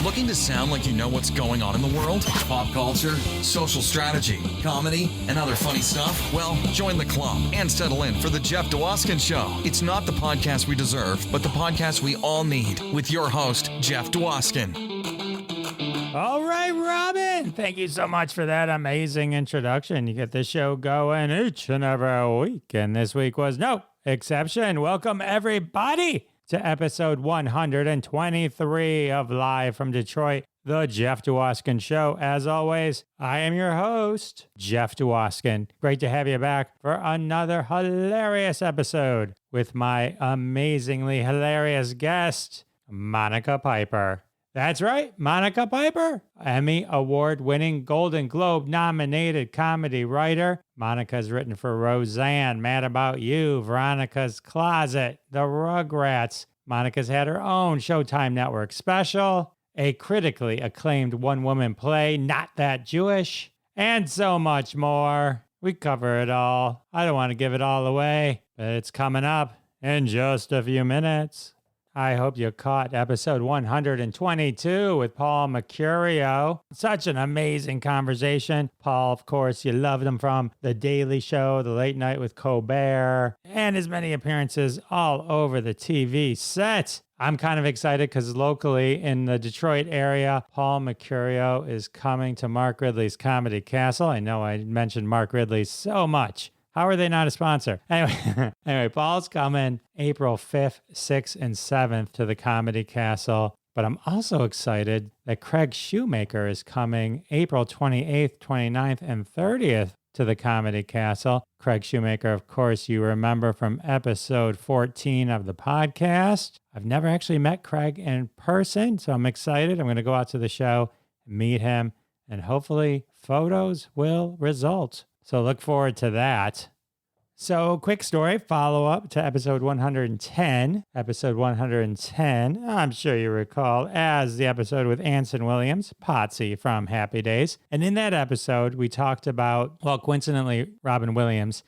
Looking to sound like you know what's going on in the world? Pop culture, social strategy, comedy, and other funny stuff? Well, join the club and settle in for the Jeff Dwoskin Show. It's not the podcast we deserve, but the podcast we all need, with your host, Jeff Dwoskin. All right, Robin. Thank you so much for that amazing introduction. You get the show going each and every week, and this week was no exception. Welcome, everybody, to episode 123 of Live from Detroit, the Jeff Dwoskin Show. As always, I am your host, Jeff Dwoskin. Great to have you back for another hilarious episode with my amazingly hilarious guest, Monica Piper. That's right, Monica Piper, Emmy Award-winning, Golden Globe-nominated comedy writer. Monica's written for Roseanne, Mad About You, Veronica's Closet, The Rugrats. Monica's had her own Showtime Network special, a critically acclaimed one-woman play, Not That Jewish, and so much more. We cover it all. I don't want to give it all away, but it's coming up in just a few minutes. I hope you caught episode 122 with Paul Mercurio. Such an amazing conversation. Paul, of course, you loved him from The Daily Show, The Late Night with Colbert, and his many appearances all over the TV set. I'm kind of excited because locally in the Detroit area, Paul Mercurio is coming to Mark Ridley's Comedy Castle. I know I mentioned Mark Ridley so much. How are they not a sponsor? Anyway, Paul's coming April 5th, 6th, and 7th to the Comedy Castle. But I'm also excited that Craig Shoemaker is coming April 28th, 29th, and 30th to the Comedy Castle. Craig Shoemaker, of course, you remember from episode 14 of the podcast. I've never actually met Craig in person, so I'm excited. I'm going to go out to the show, meet him, and hopefully photos will result. So look forward to that. So quick story, follow-up to episode 110. Episode 110, I'm sure you recall, as the episode with Anson Williams, Potsy from Happy Days. And in that episode, we talked about, well, coincidentally, Robin Williams,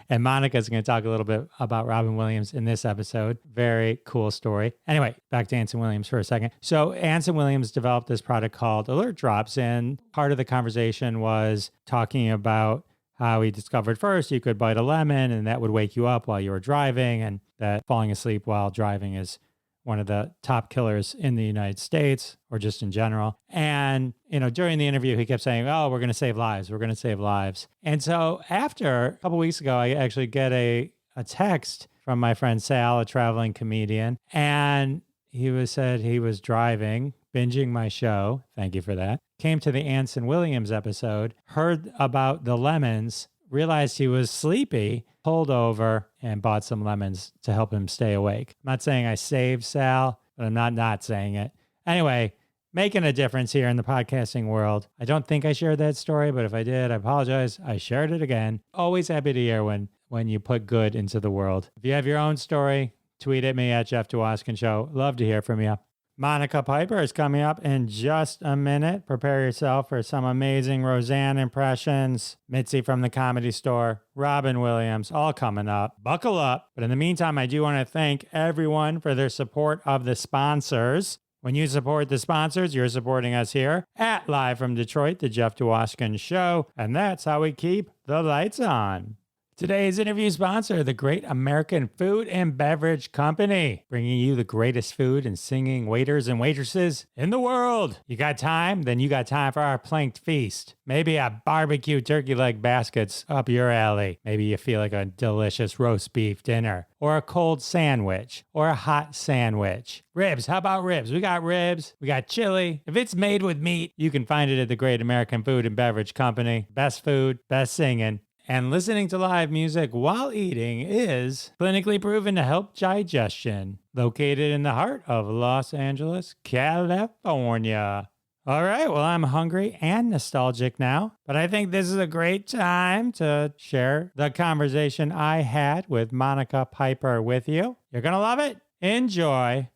and Monica's going to talk a little bit about Robin Williams in this episode. Very cool story. Anyway, back to Anson Williams for a second. So Anson Williams developed this product called Alert Drops, and part of the conversation was talking about how he discovered first you could bite a lemon and that would wake you up while you were driving, and that falling asleep while driving is one of the top killers in the United States or just in general. And, during the interview, he kept saying, oh, we're going to save lives. We're going to save lives. And so after a couple weeks ago, I actually get a text from my friend Sal, a traveling comedian, and he said he was driving, binging my show. Thank you for that. Came to the Anson Williams episode, heard about the lemons, realized he was sleepy, pulled over and bought some lemons to help him stay awake. I'm not saying I saved Sal, but I'm not saying it. Anyway, making a difference here in the podcasting world. I don't think I shared that story, but if I did, I apologize. I shared it again. Always happy to hear when you put good into the world. If you have your own story, tweet at me at Jeff Dwoskin Show. Love to hear from you. Monica Piper is coming up in just a minute. Prepare yourself for some amazing Roseanne impressions. Mitzi from the Comedy Store, Robin Williams, all coming up. Buckle up. But in the meantime, I do want to thank everyone for their support of the sponsors. When you support the sponsors, you're supporting us here at Live from Detroit, the Jeff Dwoskin Show. And that's how we keep the lights on. Today's interview sponsor, the Great American Food and Beverage Company, bringing you the greatest food and singing waiters and waitresses in the world. You got time? Then you got time for our planked feast. Maybe a barbecue turkey leg basket's up your alley. Maybe you feel like a delicious roast beef dinner, or a cold sandwich, or a hot sandwich. Ribs, how about ribs? We got ribs, we got chili. If it's made with meat, you can find it at the Great American Food and Beverage Company. Best food, best singing. And listening to live music while eating is clinically proven to help digestion. Located in the heart of Los Angeles, California. All right, well, I'm hungry and nostalgic now, but I think this is a great time to share the conversation I had with Monica Piper with you. You're going to love it. Enjoy.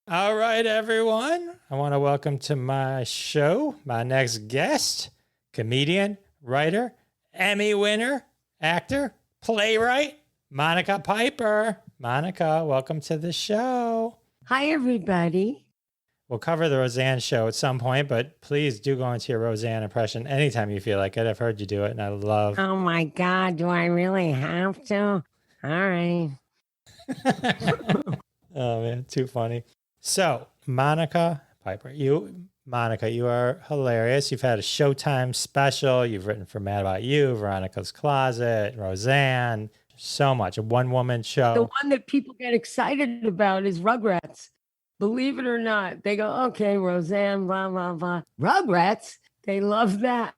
All right, everyone. I want to welcome to my show my next guest, comedian, writer, Emmy winner, actor, playwright, Monica Piper. Monica, welcome to the show. Hi, everybody. We'll cover the Roseanne show at some point, but please do go into your Roseanne impression anytime you feel like it. I've heard you do it, and I love. Oh my God, do I really have to? All right. Oh man, too funny. So, Monica Piper, Monica, you are hilarious. You've had a Showtime special. You've written for Mad About You, Veronica's Closet, Roseanne. So much. A one-woman show. The one that people get excited about is Rugrats. Believe it or not, they go, okay, Roseanne, blah, blah, blah. Rugrats, they love that.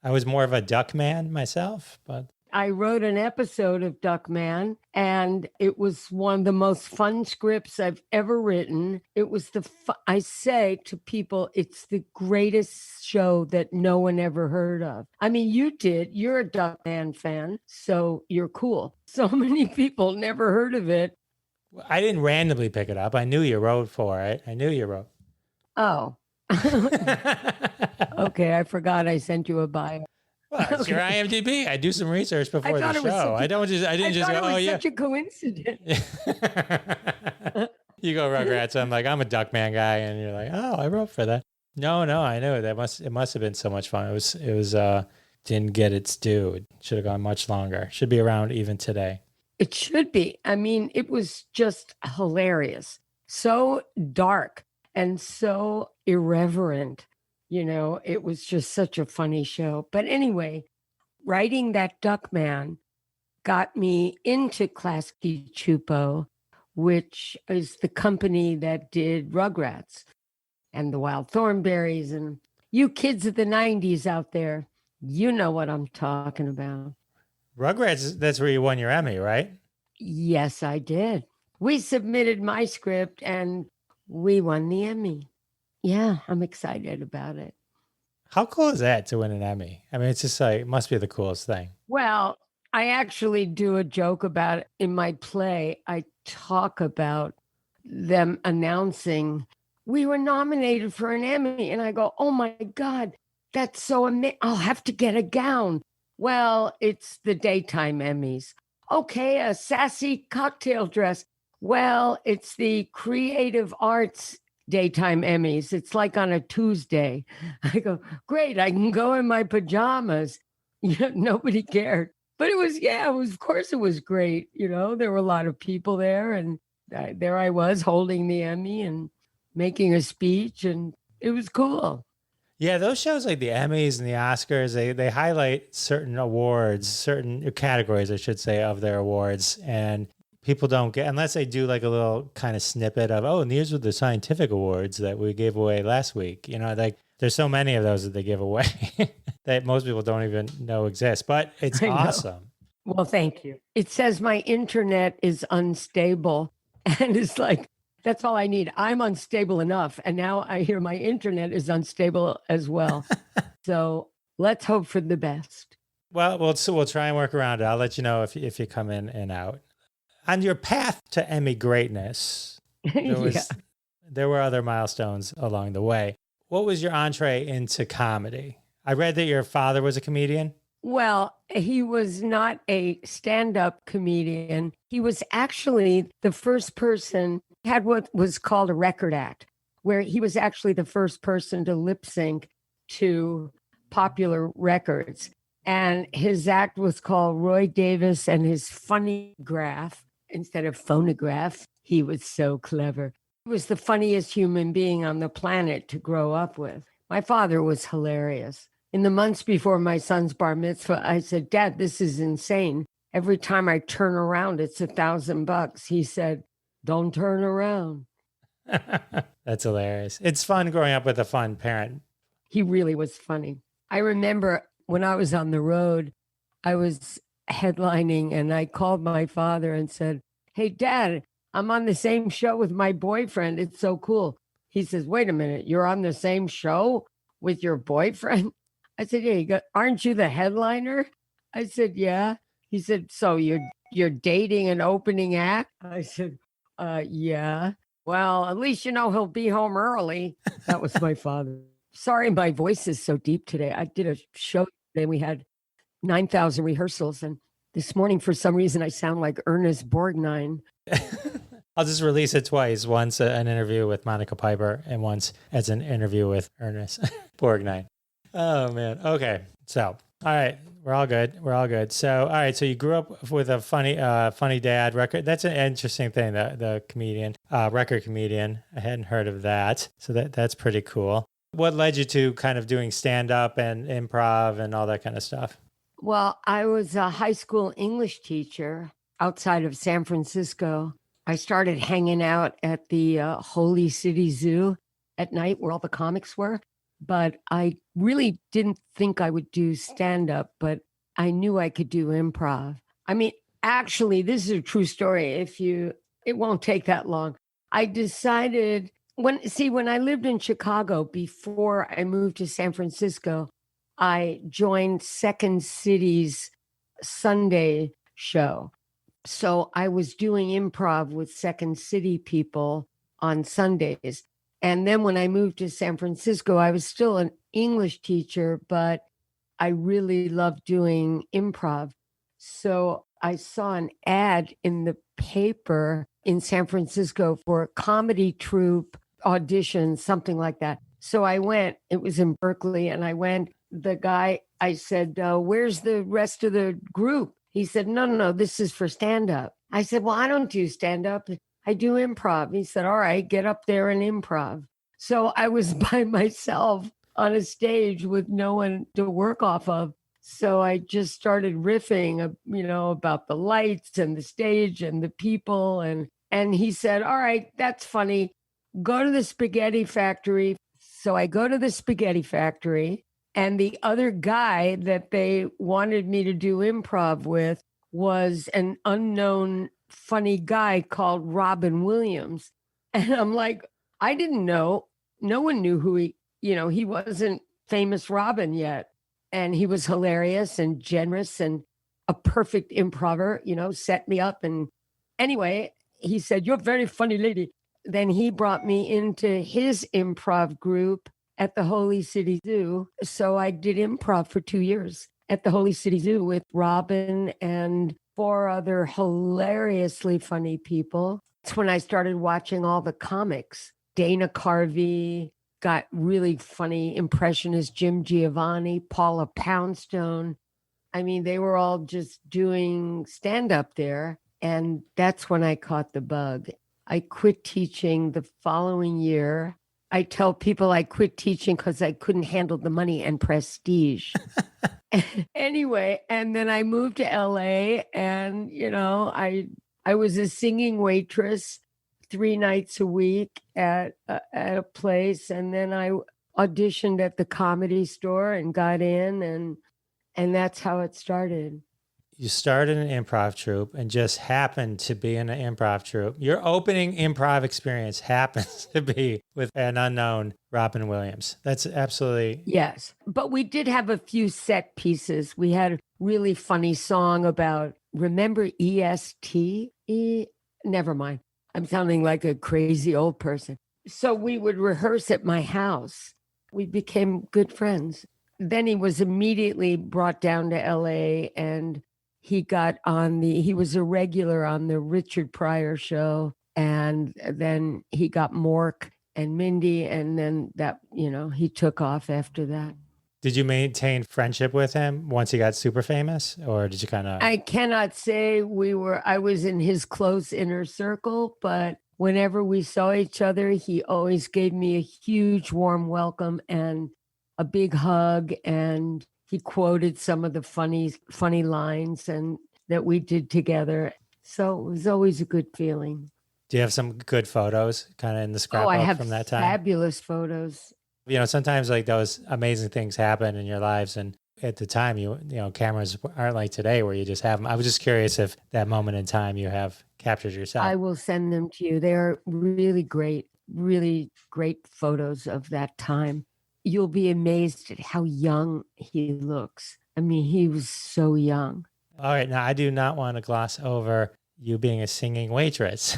I was more of a Duckman myself, but I wrote an episode of Duckman, and it was one of the most fun scripts I've ever written. It was I say to people, it's the greatest show that no one ever heard of. I mean, you did. You're a Duckman fan, so you're cool. So many people never heard of it. I didn't randomly pick it up. I knew you wrote for it. I knew you wrote. Oh. Okay, I forgot I sent you a bio. Well, it's your IMDb. I do some research before the show. I didn't just go, oh yeah. Such a coincidence. You go Rugrats. I'm like, I'm a Duckman guy, and you're like, oh, I wrote for that. No, I know it must have been so much fun. It was didn't get its due. It should have gone much longer. Should be around even today. It should be. I mean, it was just hilarious. So dark and so irreverent. You know, it was just such a funny show. But anyway, writing that Duckman got me into Klasky Csupo, which is the company that did Rugrats and the Wild Thornberrys. And you kids of the 90s out there, you know what I'm talking about. Rugrats, that's where you won your Emmy, right? Yes, I did. We submitted my script and we won the Emmy. Yeah, I'm excited about it. How cool is that to win an Emmy? I mean, it's just like, it must be the coolest thing. Well, I actually do a joke about it in my play. I talk about them announcing we were nominated for an Emmy. And I go, oh my God, that's so amazing. I'll have to get a gown. Well, it's the daytime Emmys. Okay, a sassy cocktail dress. Well, it's the creative arts daytime Emmys. It's like on a Tuesday. I go, great, I can go in my pajamas. You know, nobody cared. But it was, of course it was great. You know, there were a lot of people there, and there I was holding the Emmy and making a speech, and it was cool. Yeah, those shows like the Emmys and the Oscars, they highlight certain awards, certain categories, I should say, of their awards. And people don't get, unless they do like a little kind of snippet of, oh, and these are the scientific awards that we gave away last week. You know, like there's so many of those that they give away that most people don't even know exist, but it's awesome. Well, thank you. It says my internet is unstable, and it's like, that's all I need. I'm unstable enough. And now I hear my internet is unstable as well. So let's hope for the best. Well, we'll try and work around it. I'll let you know if you come in and out. On your path to Emmy greatness, there were other milestones along the way. What was your entree into comedy? I read that your father was a comedian. Well, he was not a stand-up comedian. He was actually the first person, had what was called a record act, where he was actually the first person to lip sync to popular records. And his act was called Roy Davis and his Funny Graph instead of phonograph. He was so clever. He was the funniest human being on the planet to grow up with. My father was hilarious. In the months before my son's bar mitzvah, I said, Dad, this is insane. Every time I turn around, it's $1,000. He said, don't turn around. That's hilarious. It's fun growing up with a fun parent. He really was funny. I remember when I was on the road, I was headlining and I called my father and said, hey, Dad, I'm on the same show with my boyfriend. It's so cool. He says, wait a minute, you're on the same show with your boyfriend? I said, yeah. He goes, aren't you the headliner? I said, yeah. He said, so you're dating an opening act? I said, yeah. Well, at least you know he'll be home early. That was my father. Sorry, my voice is so deep today. I did a show today. We had 9,000 rehearsals. And this morning, for some reason, I sound like Ernest Borgnine. I'll just release it twice. Once an interview with Monica Piper and once as an interview with Ernest Borgnine. Oh, man. Okay. So, all right. We're all good. We're all good. So, all right. So you grew up with a funny dad record. That's an interesting thing. The comedian, record comedian. I hadn't heard of that. So that's pretty cool. What led you to kind of doing stand up and improv and all that kind of stuff? Well, I was a high school English teacher outside of San Francisco. I started hanging out at the Holy City Zoo at night where all the comics were. But I really didn't think I would do stand up, but I knew I could do improv. I mean, actually, this is a true story. It won't take that long. I decided when I lived in Chicago before I moved to San Francisco, I joined Second City's Sunday show. So I was doing improv with Second City people on Sundays. And then when I moved to San Francisco, I was still an English teacher, but I really loved doing improv. So I saw an ad in the paper in San Francisco for a comedy troupe audition, something like that. So I went, it was in Berkeley, and I went, I said, where's the rest of the group? He said, no, this is for stand-up. I said, well, I don't do stand-up. I do improv. He said, all right, get up there and improv. So I was by myself on a stage with no one to work off of. So I just started riffing, about the lights and the stage and the people. And he said, all right, that's funny. Go to the spaghetti factory. So I go to the spaghetti factory, and the other guy that they wanted me to do improv with was an unknown funny guy called Robin Williams. And I'm like, I didn't know. No one knew who he wasn't famous Robin yet. And he was hilarious and generous and a perfect improver, set me up. And anyway, he said, you're a very funny lady. Then he brought me into his improv group at the Holy City Zoo. So I did improv for 2 years at the Holy City Zoo with Robin and 4 other hilariously funny people. That's when I started watching all the comics. Dana Carvey, got really funny impressionist Jim Giovanni, Paula Poundstone. I mean, they were all just doing stand-up there. And that's when I caught the bug. I quit teaching the following year. I tell people I quit teaching because I couldn't handle the money and prestige. Anyway, and then I moved to LA, and, I was a singing waitress 3 nights a week at a place. And then I auditioned at the Comedy Store and got in, and that's how it started. You started an improv troupe and just happened to be in an improv troupe. Your opening improv experience happens to be with an unknown Robin Williams. That's absolutely... Yes. But we did have a few set pieces. We had a really funny song about, remember EST? Never mind. I'm sounding like a crazy old person. So we would rehearse at my house. We became good friends. Then he was immediately brought down to LA, and he was a regular on the Richard Pryor show. And then he got Mork and Mindy. And then he took off after that. Did you maintain friendship with him once he got super famous, or did you kind of... I cannot say I was in his close inner circle, but whenever we saw each other, he always gave me a huge warm welcome and a big hug. And he quoted some of the funny lines and that we did together. So it was always a good feeling. Do you have some good photos kind of in the scrapbook from that time? I have fabulous photos. Sometimes like those amazing things happen in your lives, and at the time, cameras aren't like today where you just have them. I was just curious if that moment in time you have captured yourself. I will send them to you. They're really great photos of that time. You'll be amazed at how young he looks. I memean, he was so young. All right. Now, I do not want to gloss over you being a singing waitress.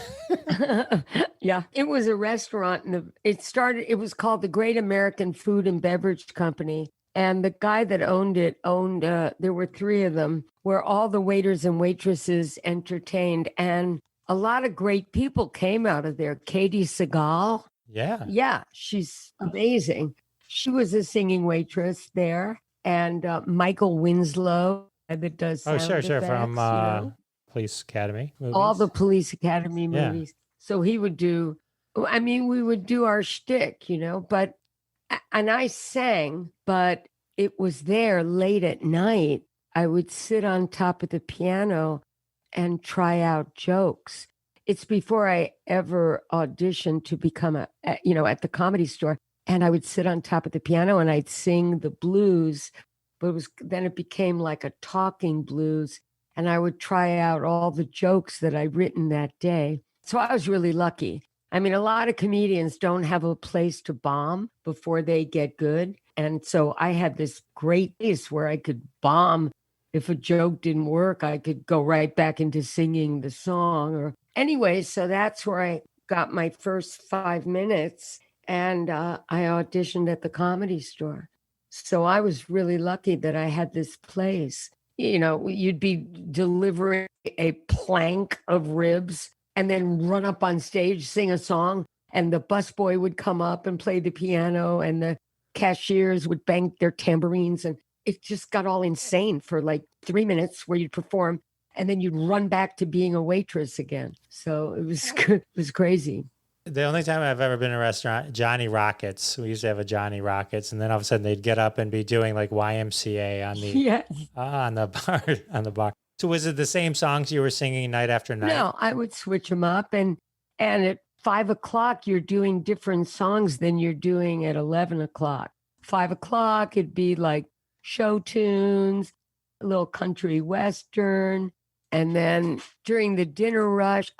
Yeah. It was a restaurant. It was called the Great American Food and Beverage Company. And the guy that owned there were 3 of them, where all the waiters and waitresses entertained. And a lot of great people came out of there. Katie Seagal. Yeah. Yeah, she's amazing. She was a singing waitress there. And Michael Winslow that does sound Sure. effects, From Police Academy movies. all the Police Academy Yeah. movies. So he would do, we would do our shtick, but, and I sang, but it was there late at night. I would sit on top of the piano and try out jokes. It's before I ever auditioned to become at the Comedy Store. And I would sit on top of the piano and I'd sing the blues, but then it became like a talking blues. And I would try out all the jokes that I'd written that day. So I was really lucky. I mean, a lot of comedians don't have a place to bomb before they get good. And so I had this great place where I could bomb. If a joke didn't work, I could go right back into singing the song. Or anyway, so that's where I got my first 5 minutes. And I auditioned at the Comedy Store. So I was really lucky that I had this place. You'd be delivering a plank of ribs and then run up on stage, sing a song, and the busboy would come up and play the piano, and the cashiers would bang their tambourines. And it just got all insane for like 3 minutes where you'd perform, and then you'd run back to being a waitress again. So it was crazy. The only time I've ever been in a restaurant, Johnny Rockets. We used to have a Johnny Rockets, and then all of a sudden they'd get up and be doing like YMCA on the bar. So was it the same songs you were singing night after night? No, I would switch them up, and at 5:00 you're doing different songs than you're doing at 11:00. 5:00 it'd be like show tunes, a little country western, and then during the dinner rush,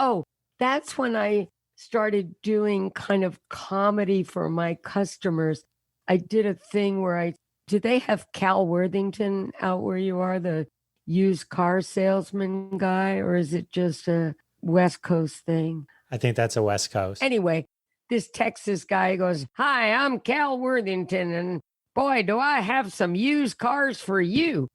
that's when I started doing kind of comedy for my customers. I did a thing where did they have Cal Worthington out where you are, the used car salesman guy, or is it just a West Coast thing? I think that's a West Coast. Anyway, this Texas guy goes, "Hi, I'm Cal Worthington, and boy, do I have some used cars for you."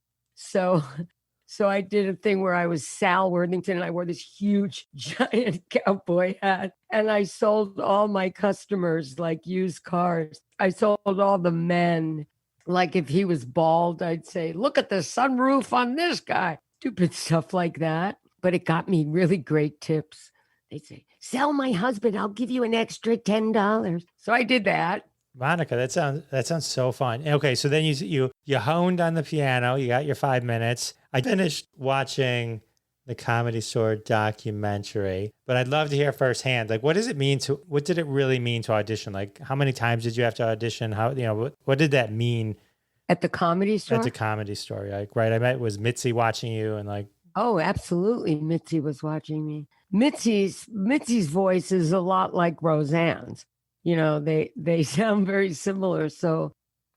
So I did a thing where I was Sal Worthington, and I wore this huge, giant cowboy hat, and I sold all my customers like used cars. I sold all the men. Like if he was bald, I'd say, "Look at the sunroof on this guy." Stupid stuff like that. But it got me really great tips. They'd say, "Sell my husband, I'll give you an extra $10. So I did that. Monica, that sounds so fun. Okay, so then you honed on the piano. You got your 5 minutes. I finished watching the Comedy Store documentary, but I'd love to hear firsthand. Like, what did it really mean to audition? Like, how many times did you have to audition? What did that mean at the Comedy Store? At the Comedy Store, like, right? Was Mitzi watching you and like? Oh, absolutely, Mitzi was watching me. Mitzi's voice is a lot like Roseanne's. They sound very similar. So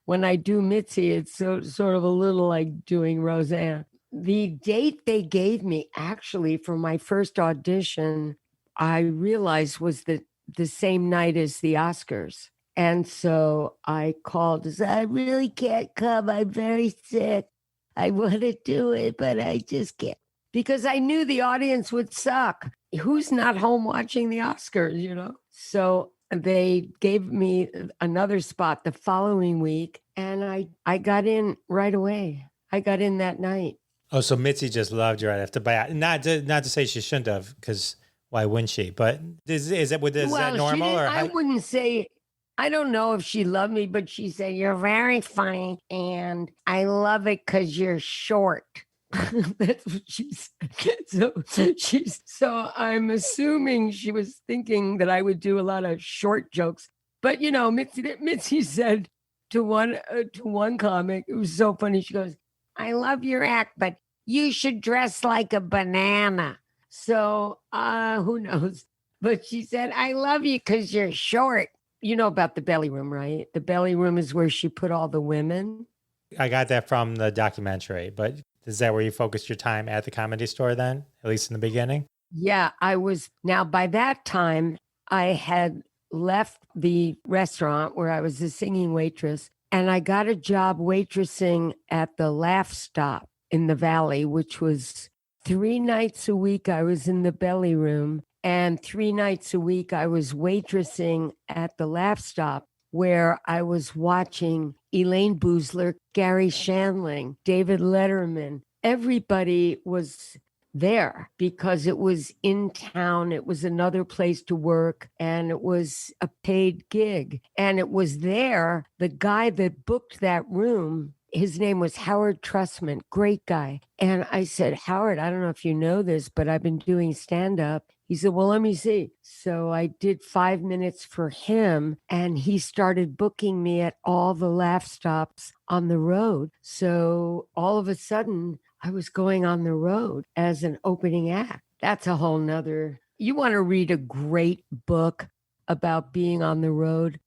when I do Mitzi, it's sort of a little like doing Roseanne. The date they gave me actually for my first audition, I realized was the same night as the Oscars. And so I called and said, "I really can't come. I'm very sick. I want to do it, but I just can't." Because I knew the audience would suck. Who's not home watching the Oscars, So they gave me another spot the following week, and I got in right away. I got in that night. Oh, so Mitzi just loved you right after bat. Not to say she shouldn't have, because why wouldn't she? But is that normal? Or I wouldn't say. I don't know if she loved me, but she said, "You're very funny, and I love it because you're short." That's what she said. So I'm assuming she was thinking that I would do a lot of short jokes. But Mitzi said to one comic, it was so funny. She goes, "I love your act, but you should dress like a banana." So who knows? But she said, "I love you because you're short." You know about the belly room, right? The belly room is where she put all the women. I got that from the documentary, but is that where you focused your time at the Comedy Store then, at least in the beginning? Yeah, I was. Now, by that time, I had left the restaurant where I was a singing waitress, and I got a job waitressing at the Laugh Stop in the Valley, which was 3 nights a week. I was in the belly room, And 3 nights a week, I was waitressing at the Laugh Stop, where I was watching Elaine Boozler, Gary Shandling, David Letterman. Everybody was there because it was in town. It was another place to work, and it was a paid gig. And it was there, the guy that booked that room, his name was Howard Trussman, great guy. And I said, Howard, I don't know if you know this, but I've been doing stand-up. He said, well, let me see. So I did 5 minutes for him, and he started booking me at all the Laugh Stops on the road. So all of a sudden, I was going on the road as an opening act. That's a whole nother. You want to read a great book about being on the road?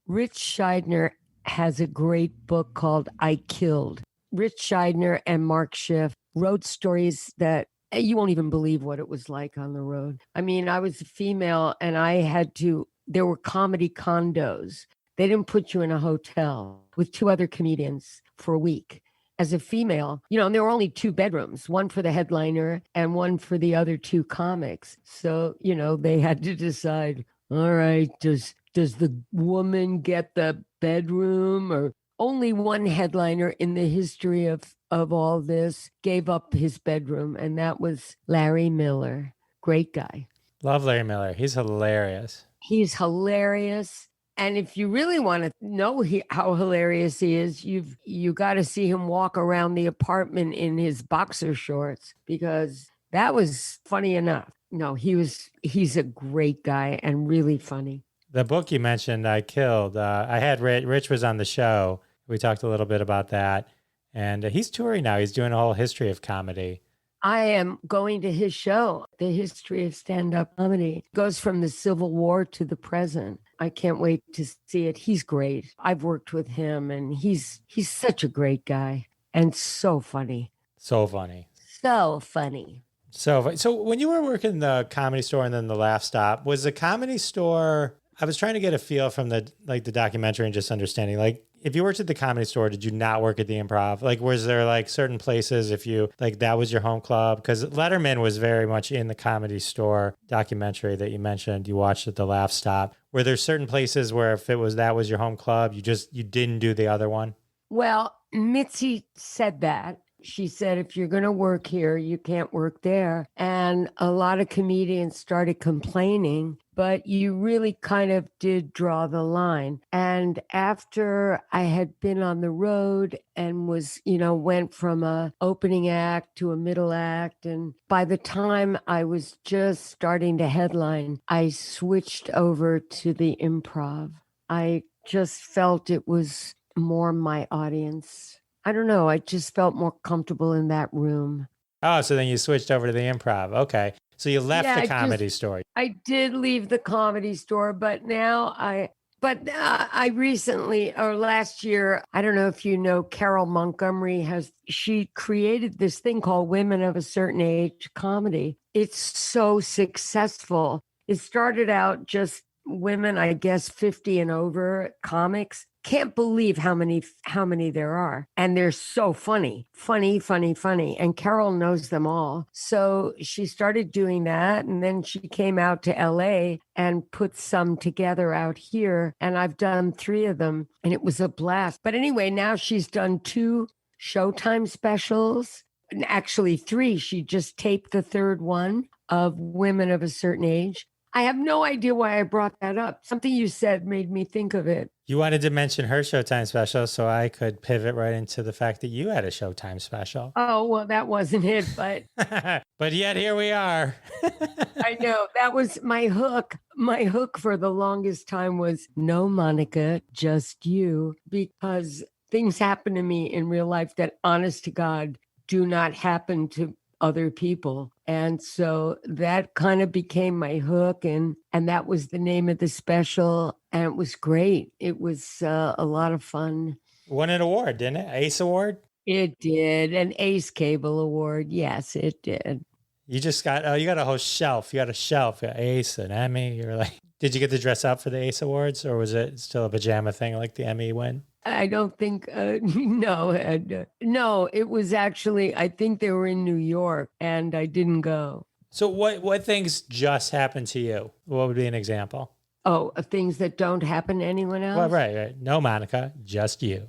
Rich Scheidner has a great book called I Killed. Rich Scheidner and Mark Schiff wrote stories that you won't even believe what it was like on the road. I mean, I was a female and there were comedy condos. They didn't put you in a hotel with 2 other comedians for a week. As a female, and there were only 2 bedrooms, one for the headliner and one for the other 2 comics. So, they had to decide, all right, does the woman get the bedroom? Or only one headliner in the history of all this gave up his bedroom, and that was Larry Miller. Great guy. Love Larry Miller. He's hilarious. He's hilarious. And if you really want to know how hilarious he is, you got to see him walk around the apartment in his boxer shorts, because that was funny enough. No, he's a great guy and really funny. The book you mentioned, I Killed. I had Rich was on the show. We talked a little bit about that. And he's touring now. He's doing a whole history of comedy. I am going to his show, The History of Stand-Up Comedy. It goes from the Civil War to the present. I can't wait to see it. He's great. I've worked with him, and he's such a great guy and so funny. So funny. So funny. So when you were working the Comedy Store and then the Laugh Stop, was the Comedy Store, I was trying to get a feel from the documentary and just understanding, if you worked at the Comedy Store, did you not work at the Improv? Was there certain places if you, that was your home club? Because Letterman was very much in the Comedy Store documentary that you mentioned, you watched at the Laugh Stop. Were there certain places where if that was your home club, you didn't do the other one? Well, Mitzi said that. She said, if you're going to work here, you can't work there. And a lot of comedians started complaining, but you really kind of did draw the line. And after I had been on the road and went from a opening act to a middle act, and by the time I was just starting to headline, I switched over to the Improv. I just felt it was more my audience. I don't know. I just felt more comfortable in that room. Oh, so then you switched over to the Improv. Okay. So you left the Comedy Store. I did leave the Comedy Store, but now I recently, or last year, I don't know if you know, Carol Montgomery she created this thing called Women of a Certain Age Comedy. It's so successful. It started out just women, I guess, 50 and over comics. Can't believe how many there are. And they're so funny. And Carol knows them all. So she started doing that. And then she came out to LA and put some together out here. And I've done 3 of them, and it was a blast. But anyway, now she's done 2 Showtime specials. Actually 3. She just taped the 3rd one of Women of a Certain Age. I have no idea why I brought that up. Something you said made me think of it. You wanted to mention her Showtime special, so I could pivot right into the fact that you had a Showtime special. Oh, well, that wasn't it, but... But yet here we are. I know. That was my hook. My hook for the longest time was, no, Monica, just you. Because things happen to me in real life that, honest to God, do not happen to other people. And so that kind of became my hook, and that was the name of the special, and it was great. It was a lot of fun. Won an award, didn't it? Ace Award? It did. An Ace Cable Award. Yes, it did. You just got, you got a whole shelf. You got a shelf, Ace and Emmy. You're like, did you get to dress up for the Ace Awards, or was it still a pajama thing like the Emmy win? I don't think, no, it was actually, I think they were in New York, and I didn't go. So what things just happened to you? What would be an example? Oh, of things that don't happen to anyone else? Well, right. No, Monica, just you.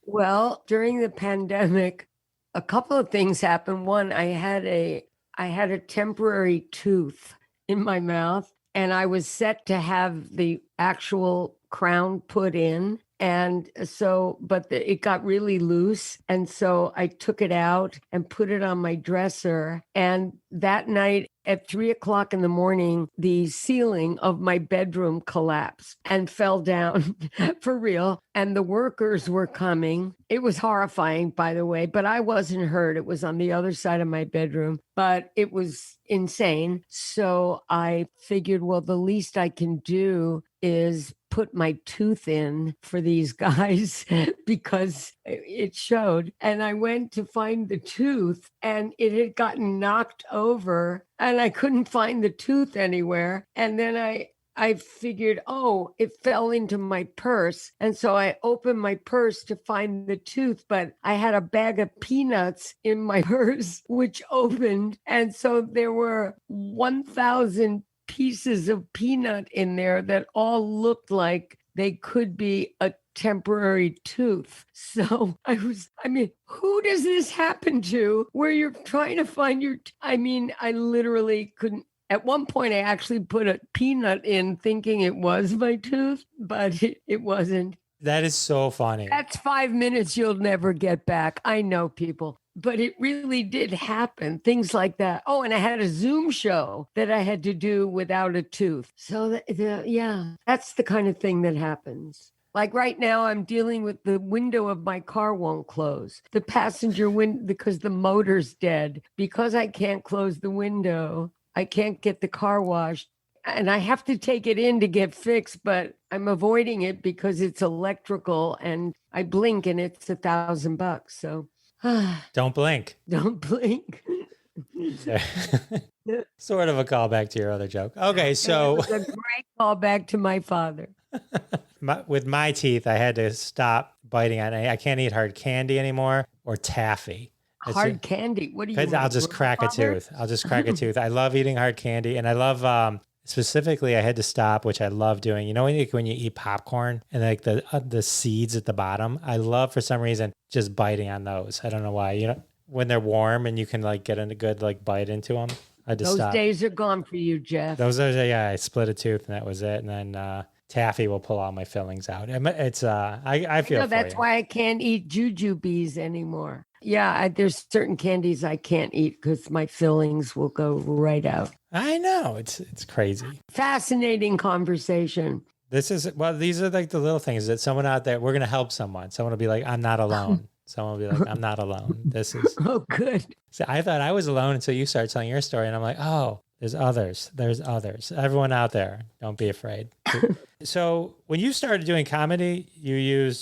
Well, during the pandemic, a couple of things happened. One, I had a temporary tooth in my mouth, and I was set to have the actual crown put in. And so, it got really loose. And so I took it out and put it on my dresser. And that night at 3:00 in the morning, the ceiling of my bedroom collapsed and fell down for real. And the workers were coming. It was horrifying, by the way, but I wasn't hurt. It was on the other side of my bedroom, but it was insane. So I figured, well, the least I can do is put my tooth in for these guys because it showed. And I went to find the tooth and it had gotten knocked over and I couldn't find the tooth anywhere. And then I figured, oh, it fell into my purse. And so I opened my purse to find the tooth, but I had a bag of peanuts in my purse, which opened. And so there were 1,000 pieces of peanut in there that all looked like they could be a temporary tooth. So who does this happen to where you're trying to find your, I literally couldn't. At one point, I actually put a peanut in thinking it was my tooth, but it wasn't. That is so funny. That's 5 minutes you'll never get back. I know, people. But it really did happen. Things like that. Oh, and I had a Zoom show that I had to do without a tooth. So, that's the kind of thing that happens. Like right now, I'm dealing with the window of my car won't close. The passenger window, because the motor's dead. Because I can't close the window, I can't get the car washed. And I have to take it in to get fixed, but I'm avoiding it because it's electrical and I blink and it's $1,000. So don't blink. Don't blink. Sort of a callback to your other joke. Okay, so it was a great callback to my father. With my teeth, I had to stop biting on it. I can't eat hard candy anymore or taffy. Hard candy? What do you? I'll just crack a tooth. I love eating hard candy, and I love specifically. I had to stop, which I love doing. You know, when you eat popcorn and like the seeds at the bottom, I love for some reason just biting on those. I don't know why. You know, when they're warm and you can like get a good like bite into them. I just those days are gone for you, Jeff. I split a tooth and that was it, and then taffy will pull all my fillings out. It's I feel that's why I can't eat jujubes anymore. Yeah, there's certain candies I can't eat because my fillings will go right out. I know. It's crazy. Fascinating conversation. These are like the little things that someone out there, we're going to help someone. Someone will be like, I'm not alone. Someone will be like, I'm not alone. This is. Oh, good. So I thought I was alone until you started telling your story. And I'm like, oh, there's others. There's others. Everyone out there, don't be afraid. So when you started doing comedy, you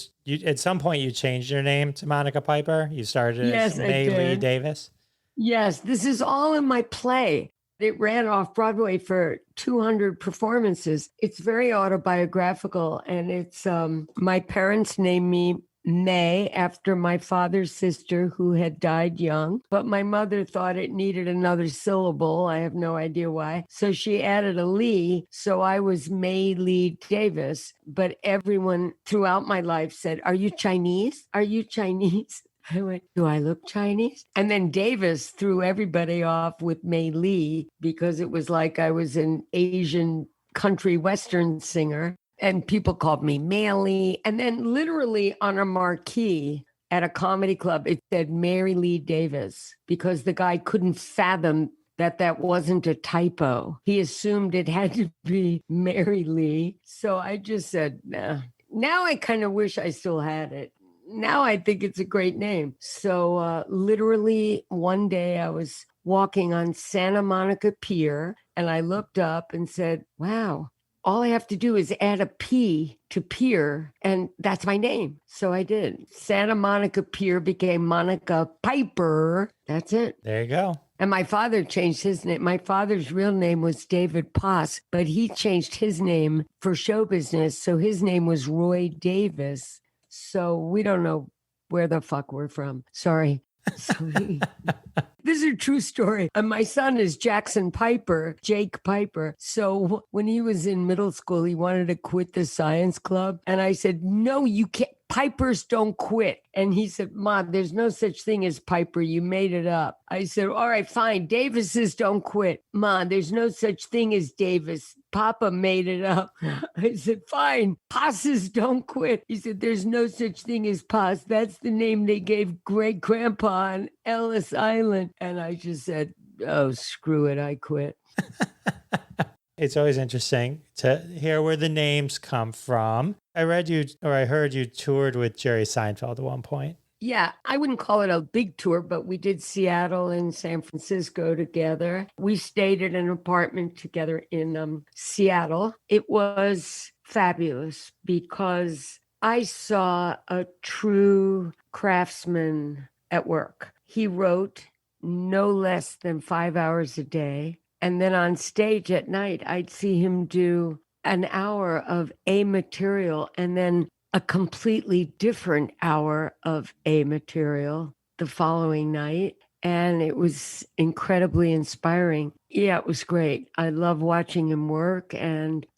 at some point you changed your name to Monica Piper. You started as May Lee Davis. Yes, this is all in my play. It ran off Broadway for 200 performances. It's very autobiographical, and it's my parents named me May after my father's sister who had died young, but my mother thought it needed another syllable. I have no idea why. So she added a Lee. So I was May Lee Davis, but everyone throughout my life said, "Are you Chinese? Are you Chinese?" I went, "Do I look Chinese?" And then Davis threw everybody off with May Lee because it was like I was an Asian country Western singer. And people called me Manly. And then literally on a marquee at a comedy club, it said Mary Lee Davis because the guy couldn't fathom that wasn't a typo. He assumed it had to be Mary Lee. So I just said, nah. Now I kind of wish I still had it. Now I think it's a great name. So literally one day I was walking on Santa Monica Pier and I looked up and said, wow. All I have to do is add a P to Pier, and that's my name. So I did. Santa Monica Pier became Monica Piper. That's it. There you go. And my father changed his name. My father's real name was David Poss, but he changed his name for show business. So his name was Roy Davis. So we don't know where the fuck we're from. Sorry. So this is a true story. And my son is Jake Piper. So when he was in middle school, he wanted to quit the science club. And I said, no, you can't. Pipers don't quit. And he said, Mom, there's no such thing as Piper. You made it up. I said, all right, fine. Davises don't quit. Mom, there's no such thing as Davis. Papa made it up. I said, fine. Passes don't quit. He said, there's no such thing as Pas. That's the name they gave great grandpa on Ellis Island. And I just said, oh, screw it. I quit. It's always interesting to hear where the names come from. I heard you toured with Jerry Seinfeld at one point. Yeah, I wouldn't call it a big tour, but we did Seattle and San Francisco together. We stayed at an apartment together in Seattle. It was fabulous because I saw a true craftsman at work. He wrote no less than 5 hours a day. And then on stage at night, I'd see him do an hour of a material and then a completely different hour of a material the following night. And it was incredibly inspiring. Yeah, it was great. I love watching him work,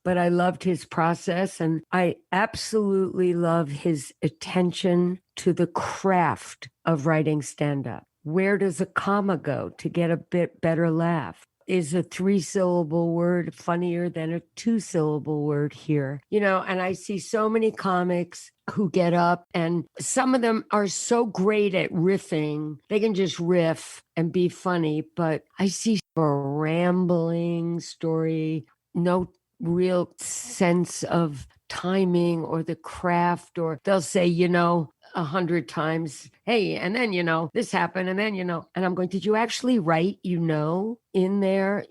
but I loved his process. And I absolutely love his attention to the craft of writing stand-up. Where does a comma go to get a bit better laugh? Is a 3-syllable word funnier than a 2-syllable word here? And I see so many comics who get up, and some of them are so great at riffing. They can just riff and be funny, but I see a rambling story, no real sense of timing or the craft, or they'll say, 100 times, hey, and then, this happened, and then, and I'm going, did you actually write, in there?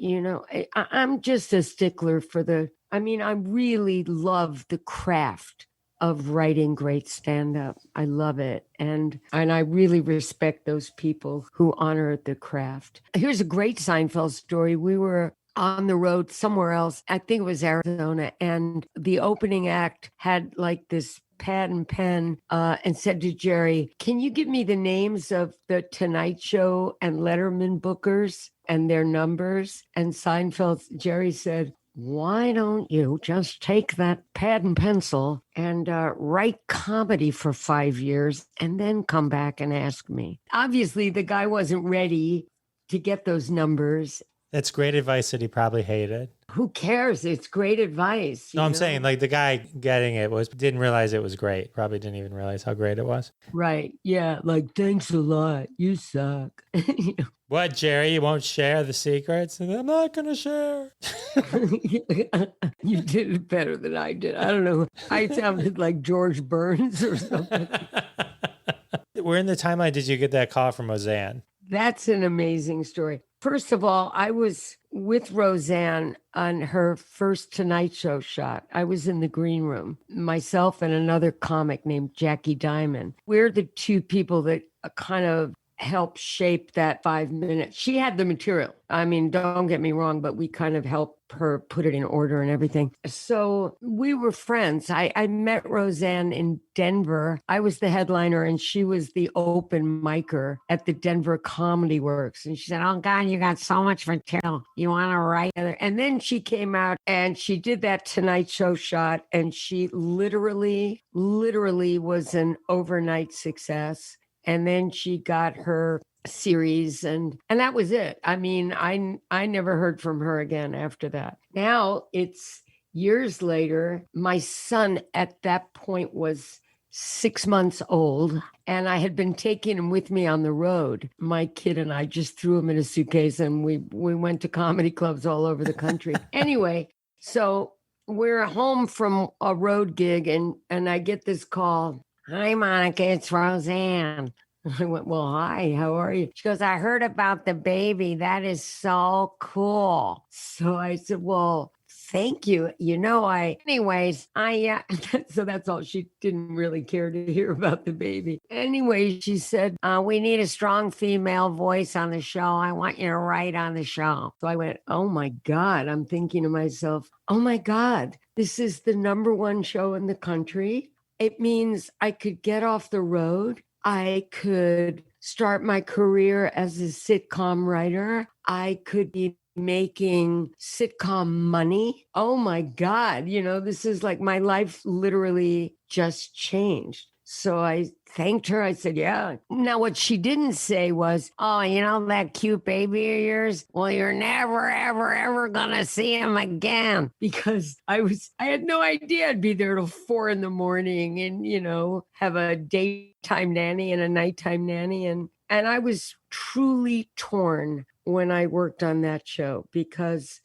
I'm just a stickler for I really love the craft of writing great stand-up. I love it. And I really respect those people who honor the craft. Here's a great Seinfeld story. We were on the road somewhere else. I think it was Arizona. And the opening act had like this pad and pen and said to Jerry, can you give me the names of the Tonight Show and Letterman bookers and their numbers? And Jerry said, why don't you just take that pad and pencil and write comedy for 5 years and then come back and ask me? Obviously, the guy wasn't ready to get those numbers. That's great advice that he probably hated. Who cares? It's great advice. No, I'm saying like the guy getting it didn't realize it was great. Probably didn't even realize how great it was. Right. Yeah. Like, thanks a lot. You suck. What, Jerry? You won't share the secrets? And I'm not going to share. You did it better than I did. I don't know. I sounded like George Burns or something. Where in the timeline did you get that call from Roseanne? That's an amazing story. First of all, I was with Roseanne on her first Tonight Show shot. I was in the green room, myself and another comic named Jackie Diamond. We're the two people that kind of helped shape that 5 minutes. She had the material. Don't get me wrong, but we kind of helped her put it in order and everything. So we were friends. I met Roseanne in Denver. I was the headliner and she was the open micer at the Denver Comedy Works. And she said, oh God, you got so much material. You want to write? And then she came out and she did that Tonight Show shot. And she literally was an overnight success. And then she got her series and that was it. I never heard from her again after that. Now it's years later. My son at that point was 6 months old and I had been taking him with me on the road. My kid and I just threw him in a suitcase and we went to comedy clubs all over the country. Anyway, so we're home from a road gig and I get this call. Hi, Monica, it's Roseanne. I went, well, hi, how are you? She goes, I heard about the baby. That is so cool. So I said, well, thank you. So that's all. She didn't really care to hear about the baby. Anyway, she said, we need a strong female voice on the show. I want you to write on the show. So I went, oh my God. I'm thinking to myself, oh my God, this is the #1 show in the country. It means I could get off the road. I could start my career as a sitcom writer. I could be making sitcom money. Oh my God. This is like my life literally just changed. So I thanked her. I said, yeah. Now, what she didn't say was, oh, that cute baby of yours? Well, you're never, ever, ever going to see him again. Because I had no idea I'd be there till 4 a.m. and, have a daytime nanny and a nighttime nanny. And I was truly torn when I worked on that show because,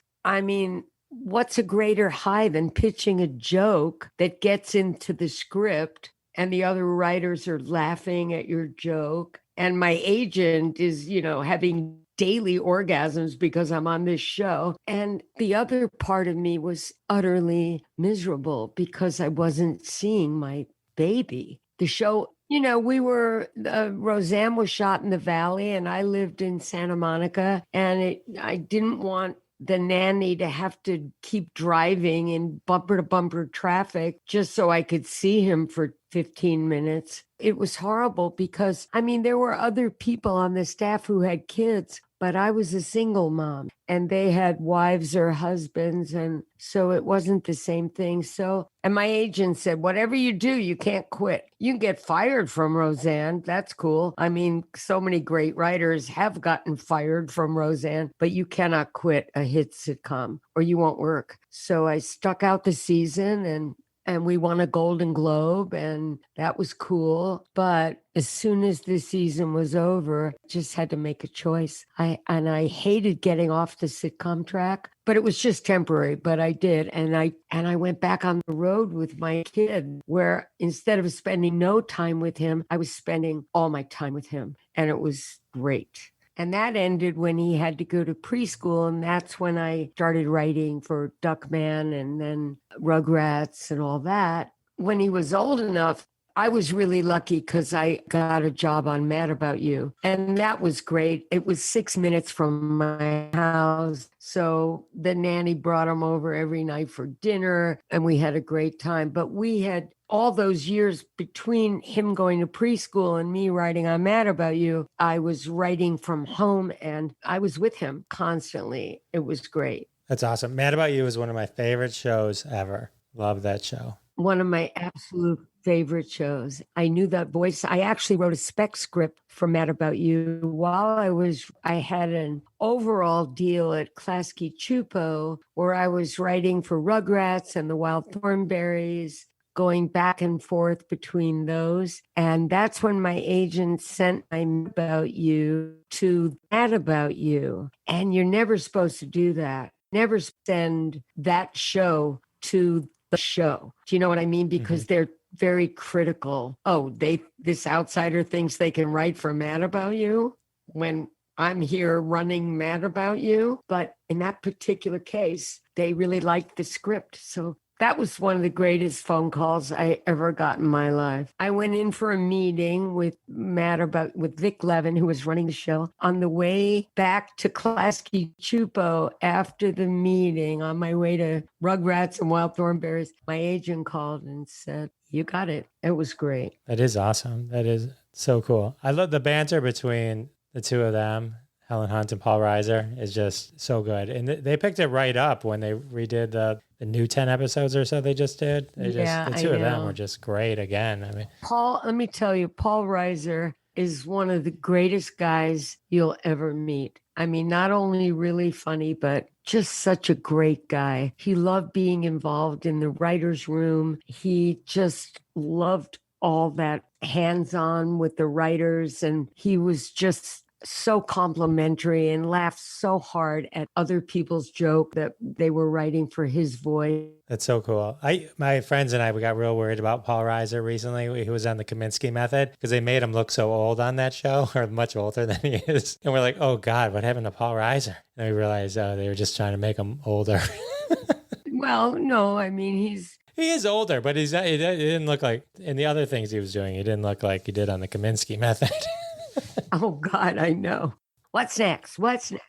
what's a greater high than pitching a joke that gets into the script and the other writers are laughing at your joke. And my agent is, having daily orgasms because I'm on this show. And the other part of me was utterly miserable because I wasn't seeing my baby. The show, Roseanne was shot in the Valley and I lived in Santa Monica. And I didn't want the nanny to have to keep driving in bumper to bumper traffic just so I could see him for 15 minutes. It was horrible because, there were other people on the staff who had kids, but I was a single mom and they had wives or husbands. And so it wasn't the same thing. And my agent said, whatever you do, you can't quit. You can get fired from Roseanne. That's cool. So many great writers have gotten fired from Roseanne, but you cannot quit a hit sitcom or you won't work. So I stuck out the season and we won a Golden Globe, and that was cool. But as soon as the season was over, I just had to make a choice. I hated getting off the sitcom track, but it was just temporary. But I did, and I went back on the road with my kid, where instead of spending no time with him, I was spending all my time with him, and it was great. And that ended when he had to go to preschool. And that's when I started writing for Duckman and then Rugrats and all that. When he was old enough, I was really lucky because I got a job on Mad About You. And that was great. It was 6 minutes from my house. So the nanny brought him over every night for dinner and we had a great time. But we had all those years between him going to preschool and me writing on Mad About You, I was writing from home and I was with him constantly. It was great. That's awesome. Mad About You is one of my favorite shows ever. Love that show. One of my absolute favorite shows. I knew that voice. I actually wrote a spec script for Mad About You while I had an overall deal at Klasky Csupo where I was writing for Rugrats and the Wild Thornberrys, going back and forth between those. And that's when my agent sent my Mad About You to Mad About You. And you're never supposed to do that. Never send that show to the show. Do you know what I mean? Because they're very critical. Oh, this outsider thinks they can write for Mad About You when I'm here running Mad About You. But in that particular case, they really liked the script. So that was one of the greatest phone calls I ever got in my life. I went in for a meeting with Vic Levin, who was running the show. On the way back to Klasky Csupo after the meeting, on my way to Rugrats and Wild Thornberrys, my agent called and said, "You got it." It was great. That is awesome. That is so cool. I love the banter between the two of them. Helen Hunt and Paul Reiser is just so good. And they picked it right up when they redid the new 10 episodes or so they just did. The two of them were just great again. Paul, let me tell you, Paul Reiser is one of the greatest guys you'll ever meet. Not only really funny, but just such a great guy. He loved being involved in the writer's room. He just loved all that hands-on with the writers. And he was just so complimentary and laughed so hard at other people's joke that they were writing for his voice. That's so cool. My friends and I, we got real worried about Paul Reiser recently. He was on the Kaminsky Method because they made him look so old on that show, or much older than he is. And we're like, oh God, what happened to Paul Reiser? And we realized, they were just trying to make him older. Well, no, he is older, but he didn't look like, in the other things he was doing, he didn't look like he did on the Kaminsky Method. Oh, God, I know. What's next?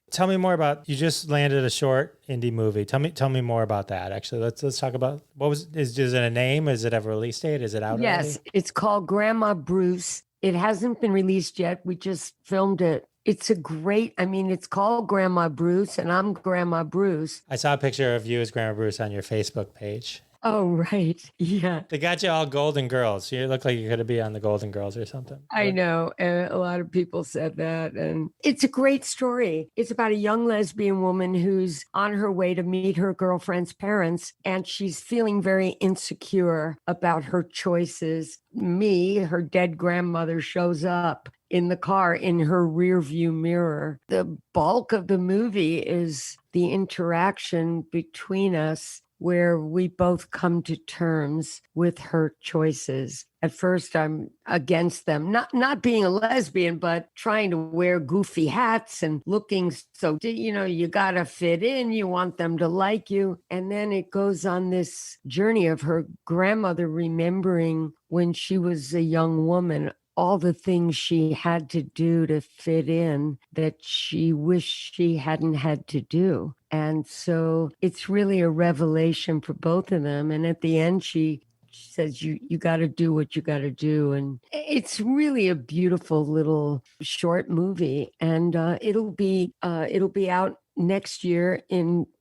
Tell me more about, you just landed a short indie movie. Tell me more about that, actually. Let's talk about, is it a name? Is it a release date? Is it out already? Yes, it's called Grandma Bruce. It hasn't been released yet. We just filmed it. It's it's called Grandma Bruce, and I'm Grandma Bruce. I saw a picture of you as Grandma Bruce on your Facebook page. Oh, right. Yeah. They got you all Golden Girls. You look like you could be on the Golden Girls or something. I know. And a lot of people said that. And it's a great story. It's about a young lesbian woman who's on her way to meet her girlfriend's parents, and she's feeling very insecure about her choices. Her dead grandmother, shows up in the car in her rearview mirror. The bulk of the movie is the interaction between us, where we both come to terms with her choices. At first, I'm against them, not being a lesbian, but trying to wear goofy hats and looking so, you got to fit in. You want them to like you. And then it goes on this journey of her grandmother remembering when she was a young woman, all the things she had to do to fit in that she wished she hadn't had to do. And so it's really a revelation for both of them. And at the end, she says, you got to do what you got to do. And it's really a beautiful little short movie. And it'll be out next year.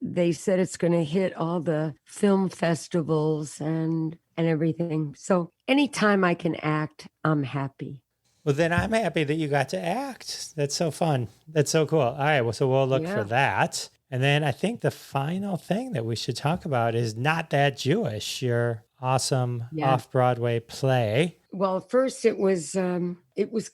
They said it's going to hit all the film festivals and everything. So anytime I can act, I'm happy. Well, then I'm happy that you got to act. That's so fun. That's so cool. All right. Well, so we'll look for that. And then I think the final thing that we should talk about is Not That Jewish, your awesome off-Broadway play. Well, first it was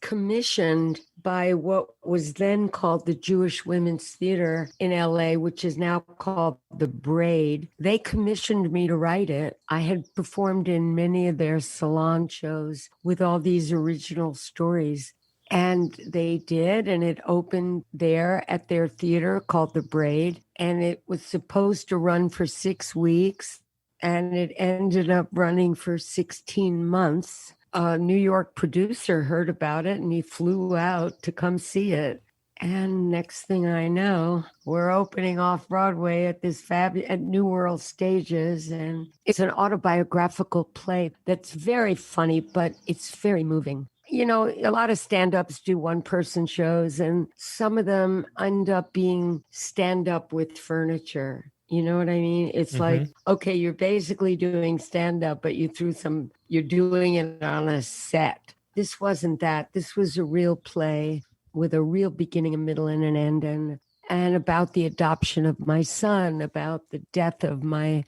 commissioned by what was then called the Jewish Women's Theater in LA, which is now called The Braid. They commissioned me to write it. I had performed in many of their salon shows with all these original stories. And they did, and it opened there at their theater called The Braid. And it was supposed to run for 6 weeks, and it ended up running for 16 months. A New York producer heard about it, and he flew out to come see it. And next thing I know, we're opening off Broadway at at New World Stages. And it's an autobiographical play that's very funny, but it's very moving. A lot of stand-ups do one-person shows, and some of them end up being stand-up with furniture. You know what I mean? It's like, okay, you're basically doing stand-up, but you're doing it on a set. This wasn't that. This was a real play with a real beginning, a middle, and an end, and about the adoption of my son, about the death of my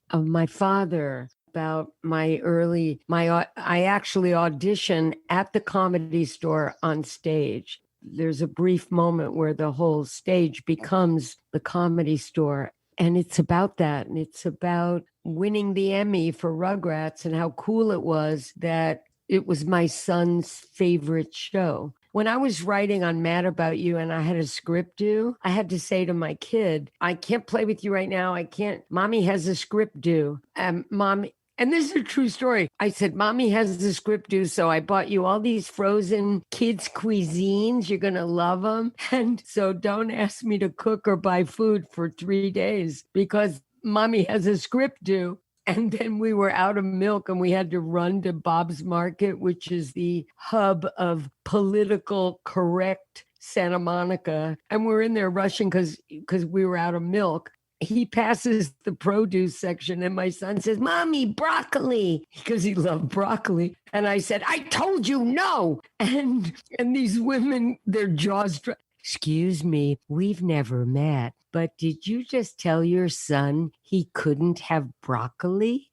father, about I actually auditioned at the Comedy Store on stage. There's a brief moment where the whole stage becomes the Comedy Store. And it's about that. And it's about winning the Emmy for Rugrats and how cool it was that it was my son's favorite show. When I was writing on Mad About You and I had a script due, I had to say to my kid, I can't play with you right now. I can't. Mommy has a script due. Mommy. And this is a true story. I said, Mommy has the script due, so I bought you all these frozen kids' cuisines. You're going to love them. And so don't ask me to cook or buy food for 3 days because Mommy has a script due. And then we were out of milk and we had to run to Bob's Market, which is the hub of political correct Santa Monica. And we're in there rushing because we were out of milk. He passes the produce section and my son says, Mommy, broccoli, because he loved broccoli. And I said, I told you no. And these women, their jaws dropped. Excuse me, we've never met, but did you just tell your son he couldn't have broccoli?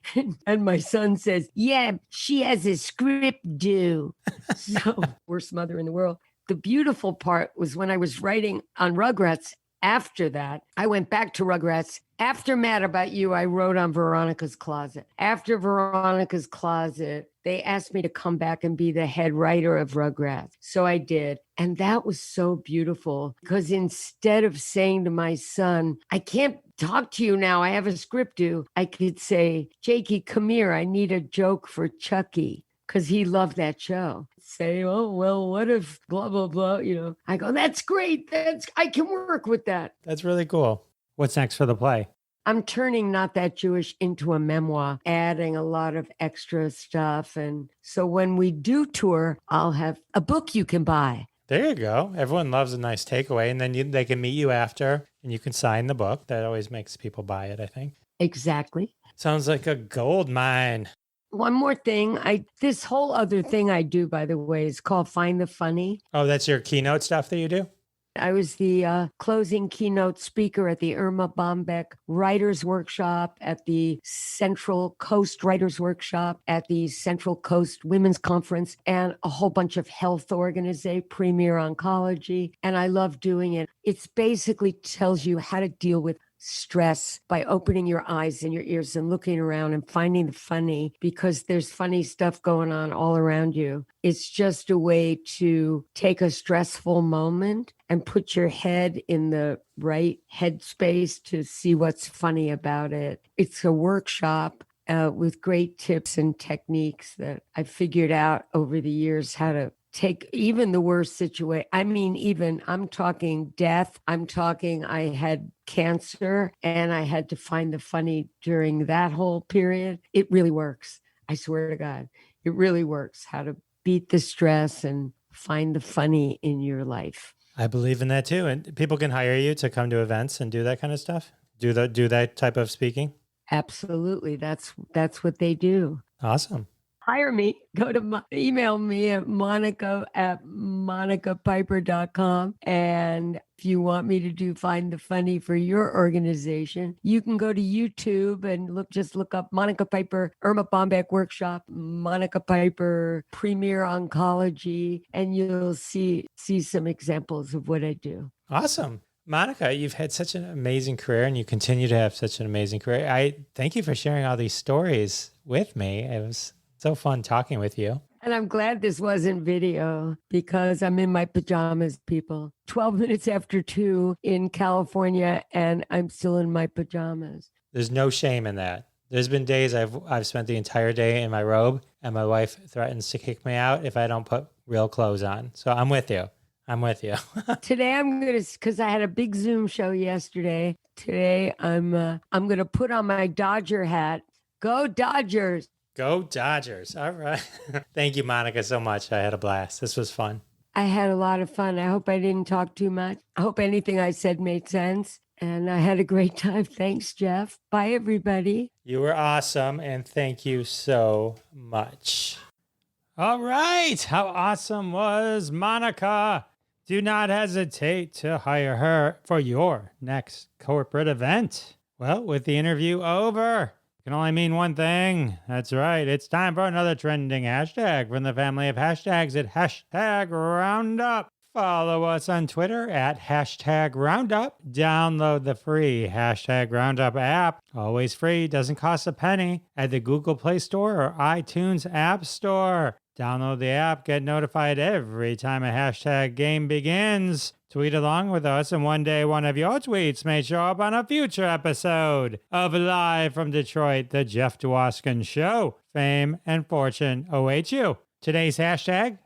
And my son says, yeah, she has a script due. So worst mother in the world. The beautiful part was when I was writing on Rugrats. After that, I went back to Rugrats. After Mad About You, I wrote on Veronica's Closet. After Veronica's Closet, they asked me to come back and be the head writer of Rugrats. So I did. And that was so beautiful because instead of saying to my son, I can't talk to you now, I have a script due, I could say, Jakey, come here, I need a joke for Chucky. Because he loved that show. Say, oh, well, what if blah, blah, blah, I go, that's great. I can work with that. That's really cool. What's next for the play? I'm turning Not That Jewish into a memoir, adding a lot of extra stuff. And so when we do tour, I'll have a book you can buy. There you go. Everyone loves a nice takeaway, and then they can meet you after, and you can sign the book. That always makes people buy it, I think. Exactly. Sounds like a gold mine. One more thing. This whole other thing I do, by the way, is called Find the Funny. Oh, that's your keynote stuff that you do? I was the closing keynote speaker at the Irma Bombeck Writers Workshop, at the Central Coast Writers Workshop, at the Central Coast Women's Conference, and a whole bunch of health organizations, Premier Oncology. And I love doing it. It's basically tells you how to deal with stress by opening your eyes and your ears and looking around and finding the funny, because there's funny stuff going on all around you. It's just a way to take a stressful moment and put your head in the right headspace to see what's funny about it. It's a workshop with great tips and techniques that I figured out over the years how to take even the worst situation. I mean, even I'm talking death. I'm talking I had cancer and I had to find the funny during that whole period. It really works. I swear to God, it really works how to beat the stress and find the funny in your life. I believe in that too. And people can hire you to come to events and do that kind of stuff. Do that type of speaking. Absolutely. That's what they do. Awesome. Hire me. Email me at monica@monicapiper.com. And if you want me to find the funny for your organization, you can go to YouTube and look up Monica Piper, Irma Bombeck Workshop, Monica Piper, Premier Oncology, and you'll see some examples of what I do. Awesome. Monica, you've had such an amazing career and you continue to have such an amazing career. I thank you for sharing all these stories with me. It was so fun talking with you. And I'm glad this wasn't video because I'm in my pajamas, people. 12 minutes after 2 in California, and I'm still in my pajamas. There's no shame in that. There's been days I've spent the entire day in my robe, and my wife threatens to kick me out if I don't put real clothes on. So I'm with you. Today I'm going to, because I had a big Zoom show yesterday. Today I'm going to put on my Dodger hat. Go Dodgers. Go Dodgers. All right. Thank you, Monica, so much. I had a blast. This was fun. I had a lot of fun. I hope I didn't talk too much. I hope anything I said made sense. And I had a great time. Thanks, Jeff. Bye, everybody. You were awesome. And thank you so much. All right. How awesome was Monica? Do not hesitate to hire her for your next corporate event. Well, with the interview over, can only mean one thing. That's right. It's time for another trending hashtag from the family of hashtags at hashtag Roundup. Follow us on Twitter at hashtag Roundup. Download the free hashtag Roundup app. Always free, doesn't cost a penny, at the Google Play Store or iTunes App Store. Download the app, get notified every time a hashtag game begins. Tweet along with us, and one day one of your tweets may show up on a future episode of Live from Detroit, The Jeff Dwoskin Show. Fame and fortune await you. Today's hashtag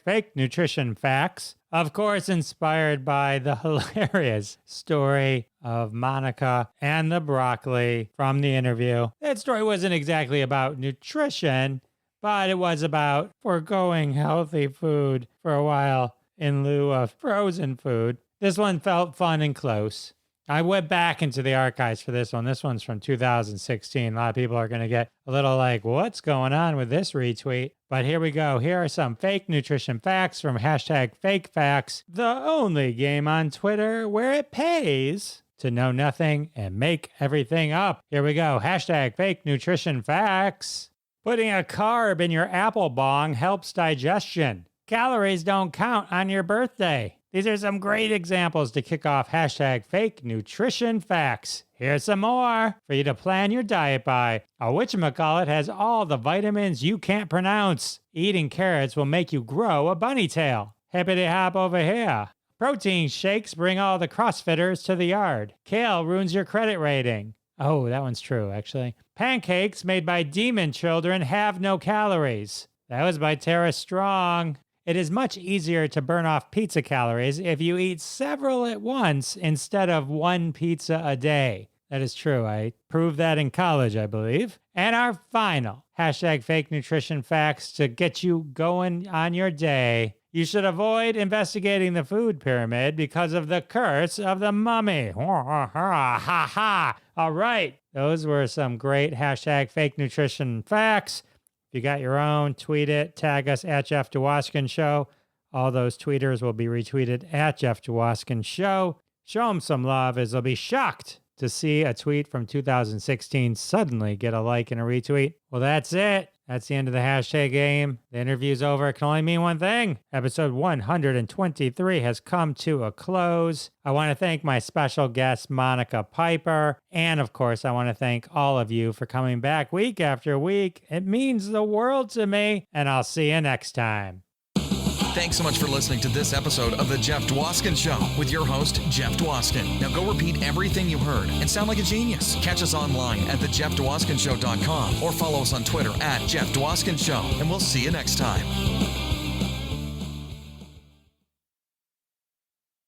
fake nutrition facts. Of course, inspired by the hilarious story of Monica and the broccoli from the interview. That story wasn't exactly about nutrition, but it was about foregoing healthy food for a while in lieu of frozen food. This one felt fun and close. I went back into the archives for this one. This one's from 2016. A lot of people are going to get a little like, what's going on with this retweet? But here we go. Here are some fake nutrition facts from hashtag fake facts, the only game on Twitter where it pays to know nothing and make everything up. Here we go. Hashtag fake nutrition facts. Putting a carb in your apple bong helps digestion. Calories don't count on your birthday. These are some great examples to kick off hashtag fake nutrition facts. Here's some more for you to plan your diet by. A whatchamacallit has all the vitamins you can't pronounce. Eating carrots will make you grow a bunny tail. Hippity hop over here. Protein shakes bring all the CrossFitters to the yard. Kale ruins your credit rating. Oh, that one's true, actually. Pancakes made by demon children have no calories. That was by Tara Strong. It is much easier to burn off pizza calories if you eat several at once instead of one pizza a day. That is true. I proved that in college, I believe. And our final hashtag fake nutrition facts to get you going on your day. You should avoid investigating the food pyramid because of the curse of the mummy. Ha ha. All right. Those were some great hashtag fake nutrition facts. If you got your own, tweet it. Tag us at Jeff Dwoskin Show. All those tweeters will be retweeted at Jeff Dwoskin Show. Show them some love, as they'll be shocked to see a tweet from 2016 suddenly get a like and a retweet. Well, that's it. That's the end of the hashtag game. The interview's over. It can only mean one thing. Episode 123 has come to a close. I want to thank my special guest, Monica Piper. And of course, I want to thank all of you for coming back week after week. It means the world to me. And I'll see you next time. Thanks so much for listening to this episode of The Jeff Dwoskin Show with your host, Jeff Dwoskin. Now go repeat everything you heard and sound like a genius. Catch us online at thejeffdwoskinshow.com or follow us on Twitter at Jeff Dwoskin Show. And we'll see you next time.